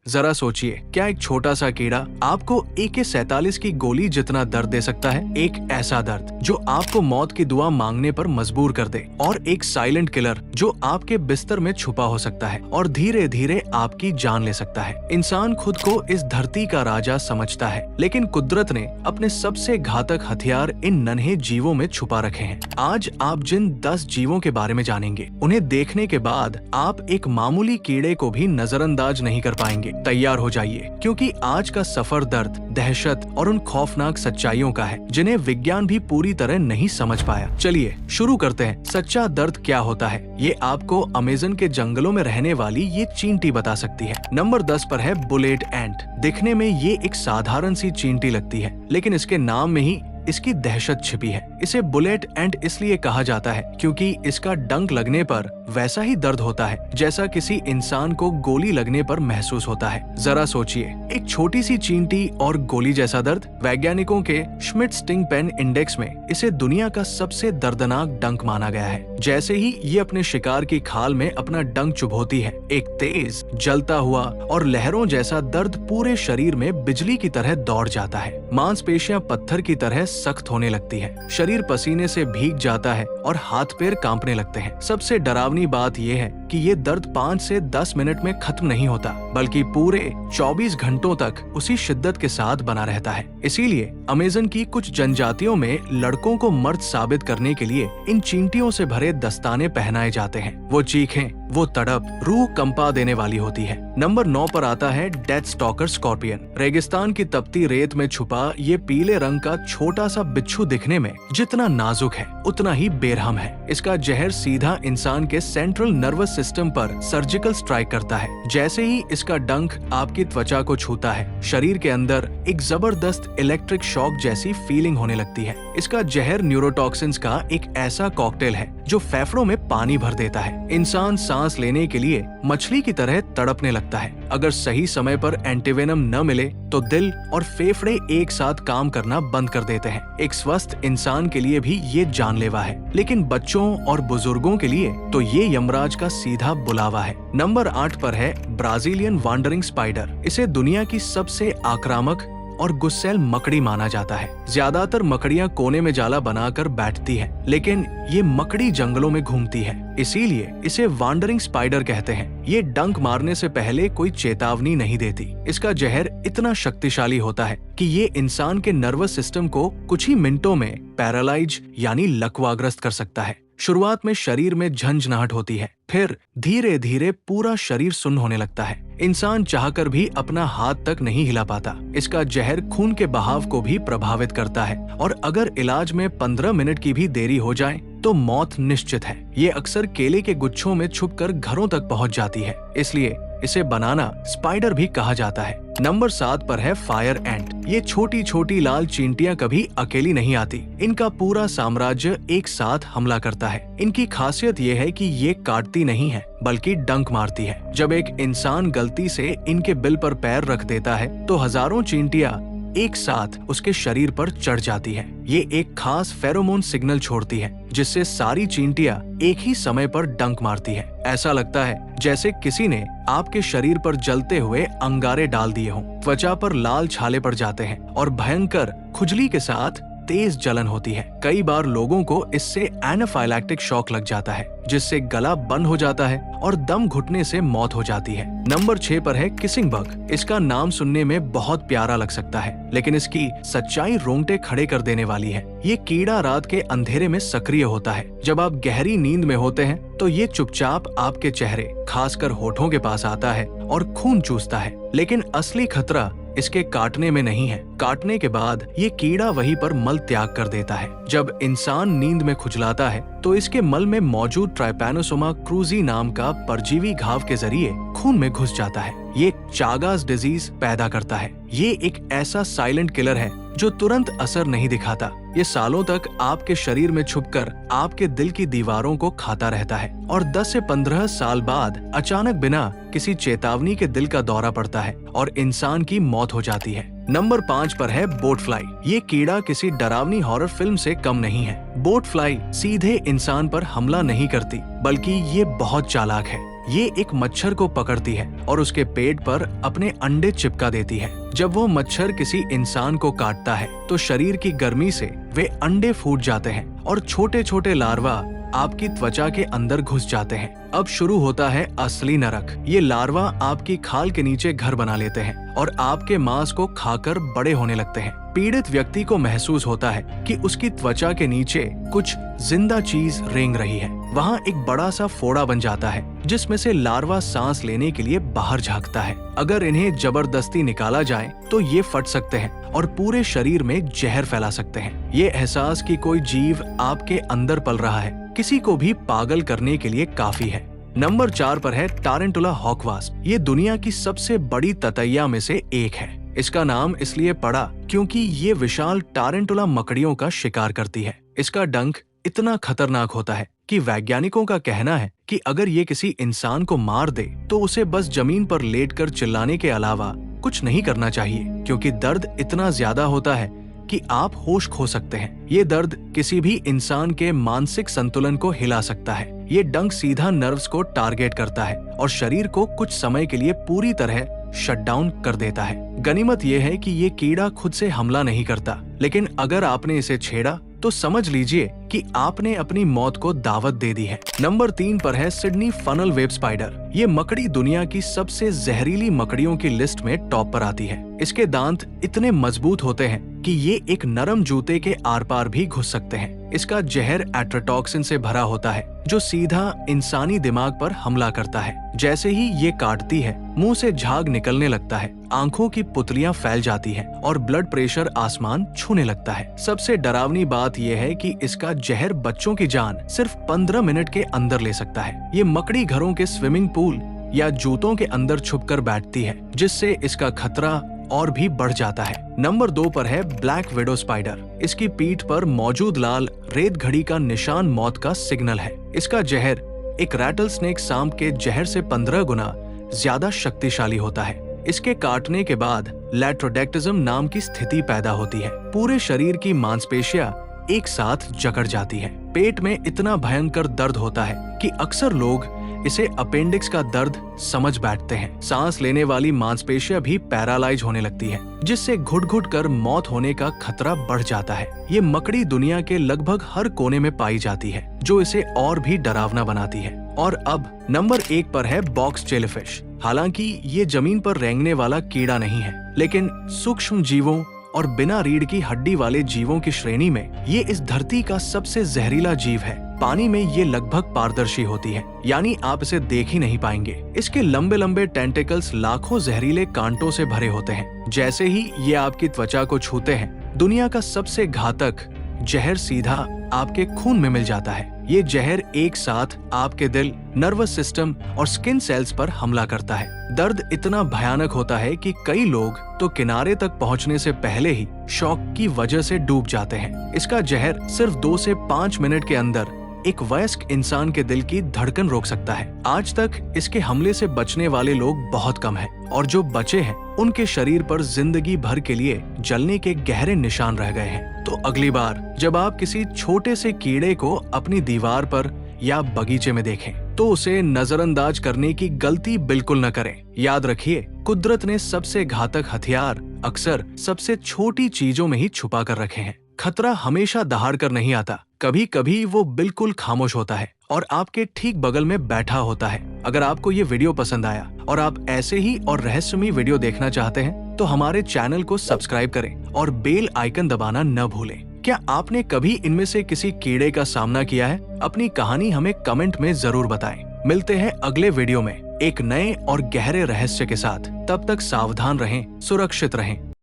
जरा सोचिए, क्या एक छोटा सा कीड़ा आपको AK-47 की गोली जितना दर्द दे सकता है? एक ऐसा दर्द जो आपको मौत की दुआ मांगने पर मजबूर कर दे, और एक साइलेंट किलर जो आपके बिस्तर में छुपा हो सकता है और धीरे धीरे आपकी जान ले सकता है। इंसान खुद को इस धरती का राजा समझता है, लेकिन कुदरत ने अपने सबसे घातक हथियार इन नन्हे जीवों में छुपा रखे हैं। आज आप जिन 10 जीवों के बारे में जानेंगे, उन्हें देखने के बाद आप एक मामूली कीड़े को भी नजरअंदाज नहीं कर पाएंगे। तैयार हो जाइए, क्योंकि आज का सफर दर्द, दहशत और उन खौफनाक सच्चाइयों का है जिन्हें विज्ञान भी पूरी तरह नहीं समझ पाया। चलिए शुरू करते हैं। सच्चा दर्द क्या होता है, ये आपको अमेज़न के जंगलों में रहने वाली ये चींटी बता सकती है। नंबर 10 पर है बुलेट एंट। दिखने में ये एक साधारण सी चींटी लगती है, लेकिन इसके नाम में ही इसकी दहशत छिपी है। इसे बुलेट एंट इसलिए कहा जाता है क्योंकि इसका डंक लगने पर वैसा ही दर्द होता है जैसा किसी इंसान को गोली लगने पर महसूस होता है। जरा सोचिए, एक छोटी सी चींटी और गोली जैसा दर्द। वैज्ञानिकों के श्मिट स्टिंग पेन इंडेक्स में इसे दुनिया का सबसे दर्दनाक डंक माना गया है। जैसे ही ये अपने शिकार की खाल में अपना डंक चुभोती है, एक तेज, जलता हुआ और लहरों जैसा दर्द पूरे शरीर में बिजली की तरह दौड़ जाता है। मांसपेशियां पत्थर की तरह सख्त होने लगती है, शरीर पसीने से भीग जाता है और हाथ पैर कांपने लगते हैं। सबसे डरावनी बात यह है कि ये दर्द 5 से 10 मिनट में खत्म नहीं होता, बल्कि पूरे 24 घंटों तक उसी शिद्दत के साथ बना रहता है। इसीलिए अमेज़न की कुछ जनजातियों में लड़कों को मर्द साबित करने के लिए इन चींटियों से भरे दस्ताने पहनाए जाते हैं। वो चीखें, वो तड़प रूह कंपा देने वाली होती है। नंबर 9 पर आता है डेथ स्टॉकर स्कॉर्पियन। रेगिस्तान की तपती रेत में छुपा ये पीले रंग का छोटा सा बिच्छू दिखने में जितना नाजुक है, उतना ही बेरहम है। इसका जहर सीधा इंसान के सेंट्रल नर्वस सिस्टम पर सर्जिकल स्ट्राइक करता है। जैसे ही इसका डंक आपकी त्वचा को छूता है, शरीर के अंदर एक जबरदस्त इलेक्ट्रिक शॉक जैसी फीलिंग होने लगती है। इसका जहर न्यूरोटॉक्सिन्स का एक ऐसा कॉकटेल है जो फेफड़ों में पानी भर देता है। इंसान सांस लेने के लिए मछली की तरह तड़पने लगता है। अगर सही समय पर एंटीवेनम न मिले तो दिल और फेफड़े एक साथ काम करना बंद कर देते हैं। एक स्वस्थ इंसान के लिए भी ये जानलेवा है, लेकिन बच्चों और बुजुर्गों के लिए तो ये यमराज का सीधा बुलावा है। नंबर 8 पर है ब्राजीलियन वांडरिंग स्पाइडर। इसे दुनिया की सबसे आक्रामक और गुस्सैल मकड़ी माना जाता है। ज्यादातर मकड़ियां कोने में जाला बनाकर बैठती हैं, लेकिन ये मकड़ी जंगलों में घूमती है, इसीलिए इसे वांडरिंग स्पाइडर कहते हैं। ये डंक मारने से पहले कोई चेतावनी नहीं देती। इसका जहर इतना शक्तिशाली होता है कि ये इंसान के नर्वस सिस्टम को कुछ ही मिनटों में पैरालाइज यानी लकवाग्रस्त कर सकता है। शुरुआत में शरीर में झंझनाहट होती है, फिर धीरे धीरे पूरा शरीर सुन्न होने लगता है। इंसान चाहकर भी अपना हाथ तक नहीं हिला पाता। इसका जहर खून के बहाव को भी प्रभावित करता है, और अगर इलाज में 15 मिनट की भी देरी हो जाए तो मौत निश्चित है। ये अक्सर केले के गुच्छों में छुपकर घरों तक पहुंच जाती है, इसलिए इसे बनाना स्पाइडर भी कहा जाता है। नंबर 7 पर है फायर एंट। ये छोटी छोटी लाल चींटियां कभी अकेली नहीं आती। इनका पूरा साम्राज्य एक साथ हमला करता है। इनकी खासियत ये है कि ये काटती नहीं है, बल्कि डंक मारती है। जब एक इंसान गलती से इनके बिल पर पैर रख देता है तो हजारों चींटियां एक साथ उसके शरीर पर चढ़ जाती है। ये एक खास फेरोमोन सिग्नल छोड़ती है, जिससे सारी चींटियां एक ही समय पर डंक मारती है। ऐसा लगता है जैसे किसी ने आपके शरीर पर जलते हुए अंगारे डाल दिए हों। त्वचा पर लाल छाले पड़ जाते हैं और भयंकर खुजली के साथ तेज जलन होती है। कई बार लोगों को इससे एनाफाइलैक्टिक शॉक लग जाता है, जिससे गला बंद हो जाता है और दम घुटने से मौत हो जाती है। नंबर 6 पर है किसिंग बग। इसका नाम सुनने में बहुत प्यारा लग सकता है, लेकिन इसकी सच्चाई रोंगटे खड़े कर देने वाली है। ये कीड़ा रात के अंधेरे में सक्रिय होता है। जब आप गहरी नींद में होते हैं तो ये चुपचाप आपके चेहरे, खासकर होठों के पास आता है और खून चूसता है। लेकिन असली खतरा इसके काटने में नहीं है। काटने के बाद ये कीड़ा वहीं पर मल त्याग कर देता है। जब इंसान नींद में खुजलाता है तो इसके मल में मौजूद ट्राइपैनोसोमा क्रूजी नाम का परजीवी घाव के जरिए खून में घुस जाता है। ये चागास डिजीज पैदा करता है। ये एक ऐसा साइलेंट किलर है जो तुरंत असर नहीं दिखाता। ये सालों तक आपके शरीर में छुपकर आपके दिल की दीवारों को खाता रहता है, और 10 से 15 साल बाद अचानक बिना किसी चेतावनी के दिल का दौरा पड़ता है और इंसान की मौत हो जाती है। नंबर 5 पर है बोट फ्लाई। ये कीड़ा किसी डरावनी हॉरर फिल्म से कम नहीं है। बोट फ्लाई सीधे इंसान पर हमला नहीं करती, बल्कि ये बहुत चालाक है। ये एक मच्छर को पकड़ती है और उसके पेट पर अपने अंडे चिपका देती है। जब वो मच्छर किसी इंसान को काटता है तो शरीर की गर्मी से वे अंडे फूट जाते हैं और छोटे छोटे लार्वा आपकी त्वचा के अंदर घुस जाते हैं। अब शुरू होता है असली नरक। ये लार्वा आपकी खाल के नीचे घर बना लेते हैं और आपके मांस को खाकर बड़े होने लगते हैं। पीड़ित व्यक्ति को महसूस होता है कि उसकी त्वचा के नीचे कुछ जिंदा चीज रेंग रही है। वहाँ एक बड़ा सा फोड़ा बन जाता है जिसमें से लार्वा सांस लेने के लिए बाहर झांकता है। अगर इन्हें जबरदस्ती निकाला जाए तो ये फट सकते हैं और पूरे शरीर में जहर फैला सकते हैं। ये एहसास कि कोई जीव आपके अंदर पल रहा है किसी को भी पागल करने के लिए काफी है। नंबर 4 पर है टारंटुला हॉकवास्प। ये दुनिया की सबसे बड़ी ततैया में से एक है। इसका नाम इसलिए पड़ा क्योंकि ये विशाल टारंटुला मकड़ियों का शिकार करती है। इसका डंक इतना खतरनाक होता है कि वैज्ञानिकों का कहना है कि अगर ये किसी इंसान को मार दे तो उसे बस जमीन पर लेटकर चिल्लाने के अलावा कुछ नहीं करना चाहिए, क्योंकि दर्द इतना ज्यादा होता है कि आप होश खो सकते हैं। ये दर्द किसी भी इंसान के मानसिक संतुलन को हिला सकता है। ये डंक सीधा नर्व्स को टारगेट करता है और शरीर को कुछ समय के लिए पूरी तरह शटडाउन कर देता है। गनीमत यह है कि ये कीड़ा खुद से हमला नहीं करता, लेकिन अगर आपने इसे छेड़ा तो समझ लीजिए कि आपने अपनी मौत को दावत दे दी है। नंबर 3 पर है सिडनी फनल वेब स्पाइडर। ये मकड़ी दुनिया की सबसे जहरीली मकड़ियों की लिस्ट में टॉप पर आती है। इसके दांत इतने मजबूत होते हैं कि ये एक नरम जूते के आर पार भी घुस सकते हैं। इसका जहर एट्रोटॉक्सिन से भरा होता है जो सीधा इंसानी दिमाग पर हमला करता है। जैसे ही ये काटती है मुंह से झाग निकलने लगता है, आंखों की पुतलियां फैल जाती हैं और ब्लड प्रेशर आसमान छूने लगता है। सबसे डरावनी बात यह है कि इसका जहर बच्चों की जान सिर्फ 15 मिनट के अंदर ले सकता है। ये मकड़ी घरों के स्विमिंग पूल या जूतों के अंदर छुपकर बैठती है, जिससे इसका खतरा और भी बढ़ जाता है। नंबर 2 पर है ब्लैक विडो स्पाइडर। इसकी पीठ पर मौजूद लाल रेत घड़ी का निशान मौत का सिग्नल है। इसका जहर एक रैटल स्नेक सांप के जहर से 15 गुना ज्यादा शक्तिशाली होता है। इसके काटने के बाद लैट्रोडेक्टिज्म नाम की स्थिति पैदा होती है। पूरे शरीर की मांसपेशियां एक साथ जकड़ जाती है। पेट में इतना भयंकर दर्द होता है कि अक्सर लोग इसे अपेंडिक्स का दर्द समझ बैठते हैं। सांस लेने वाली मांसपेशियां भी पैरालाइज होने लगती है, जिससे घुट-घुट कर मौत होने का खतरा बढ़ जाता है। ये मकड़ी दुनिया के लगभग हर कोने में पाई जाती है, जो इसे और भी डरावना बनाती है। और अब नंबर 1 पर है बॉक्स जेलीफिश। हालांकि ये जमीन पर रेंगने वाला कीड़ा नहीं है, लेकिन सूक्ष्म जीवों और बिना रीढ़ की हड्डी वाले जीवों की श्रेणी में ये इस धरती का सबसे जहरीला जीव है। पानी में ये लगभग पारदर्शी होती है, यानी आप इसे देख ही नहीं पाएंगे। इसके लंबे लंबे टेंटिकल्स लाखों जहरीले कांटों से भरे होते हैं। जैसे ही ये आपकी त्वचा को छूते हैं, दुनिया का सबसे घातक जहर सीधा आपके खून में मिल जाता है। ये जहर एक साथ आपके दिल, नर्वस सिस्टम और स्किन सेल्स पर हमला करता है। दर्द इतना भयानक होता है कि कई लोग तो किनारे तक पहुंचने से पहले ही शॉक की वजह से डूब जाते हैं। इसका जहर सिर्फ 2 से 5 मिनट के अंदर एक वयस्क इंसान के दिल की धड़कन रोक सकता है। आज तक इसके हमले से बचने वाले लोग बहुत कम हैं, और जो बचे हैं उनके शरीर पर जिंदगी भर के लिए जलने के गहरे निशान रह गए हैं। तो अगली बार जब आप किसी छोटे से कीड़े को अपनी दीवार पर या बगीचे में देखें, तो उसे नजरअंदाज करने की गलती बिल्कुल न करें। याद रखिए, कुदरत ने सबसे घातक हथियार अक्सर सबसे छोटी चीजों में ही छुपा कर रखे हैं। खतरा हमेशा दहाड़ कर नहीं आता, कभी कभी वो बिल्कुल खामोश होता है और आपके ठीक बगल में बैठा होता है। अगर आपको ये वीडियो पसंद आया और आप ऐसे ही और रहस्यमयी वीडियो देखना चाहते हैं, तो हमारे चैनल को सब्सक्राइब करें और बेल आइकन दबाना न भूलें। क्या आपने कभी इनमें से किसी कीड़े का सामना किया है? अपनी कहानी हमें कमेंट में जरूर बताएं। मिलते हैं अगले वीडियो में एक नए और गहरे रहस्य के साथ। तब तक सावधान रहें, सुरक्षित रहें